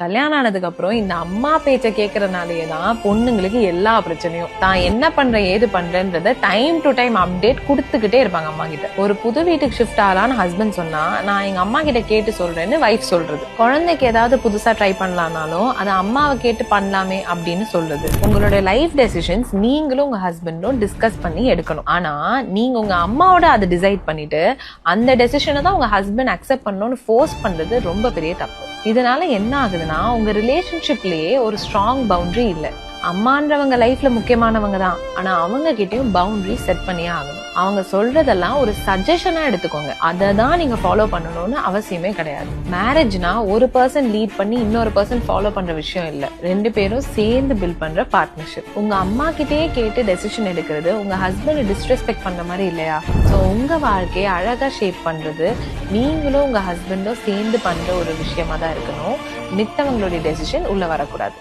கல்யாணம் ஆனதுக்கு அப்புறம் இந்த அம்மா பேச்ச கேக்குறதுனாலயேதான் பொண்ணுங்களுக்கு எல்லா பிரச்சனையும். தான் என்ன பண்றேன் ஏது பண்றேன்றத டைம் டு டைம் அப்டேட் கொடுத்துக்கிட்டே இருப்பாங்க அம்மா கிட்ட. ஒரு புது வீட்டுக்கு ஷிஃப்ட் ஆகலான்னு ஹஸ்பண்ட் சொன்னா நான் எங்க அம்மா கிட்ட கேட்டு சொல்றேன்னு வைஃப் சொல்றது. குழந்தைக்கு ஏதாவது புதுசா ட்ரை பண்ணலாம்னாலும் அதை அம்மாவை கேட்டு பண்ணலாமே அப்படின்னு சொல்றது. உங்களோட லைஃப் டெசிஷன்ஸ் நீங்களும் உங்க ஹஸ்பண்டும் டிஸ்கஸ் பண்ணி எடுக்கணும். ஆனா நீங்க உங்க அம்மாவோட அதை டிசைட் பண்ணிட்டு அந்த டெசிஷனை தான் உங்க ஹஸ்பண்ட் அக்செப்ட் பண்ணணும்னு ஃபோர்ஸ் பண்றது ரொம்ப பெரிய தப்பு. இதனால என்ன ஆகுதுன்னா உங்க ரிலேஷன்ஷிப்லயே ஒரு ஸ்ட்ராங் பவுண்டரி இல்ல. அம்மான்றவங்க லைஃப்ல முக்கியமானவங்க தான், ஆனா அவங்க கிட்டயும் பவுண்டரி செட் பண்ணியே ஆகணும். அவங்க சொல்றதெல்லாம் ஒரு சஜஷனா எடுத்துக்கோங்க, அதை தான் நீங்க ஃபாலோ பண்ணணும்னு அவசியமே கிடையாது. மேரேஜ்னா ஒரு பர்சன் லீட் பண்ணி இன்னொரு பர்சன் ஃபாலோ பண்ற விஷயம் இல்ல, ரெண்டு பேரும் சேர்ந்து பில்ட் பண்ற பார்ட்னர்ஷிப். உங்க அம்மா கிட்டயே கேட்டு டெசிஷன் எடுக்கிறது உங்க ஹஸ்பண்ட் டிஸ்ரெஸ்பெக்ட் பண்ற மாதிரி இல்லையா? சோ உங்க வாழ்க்கையை அழகா ஷேப் பண்றது நீங்களும் உங்க ஹஸ்பண்டும் சேர்ந்து பண்ற ஒரு விஷயமா தான் இருக்கணும். மித்தவங்களுடைய டெசிஷன் உள்ள வரக்கூடாது.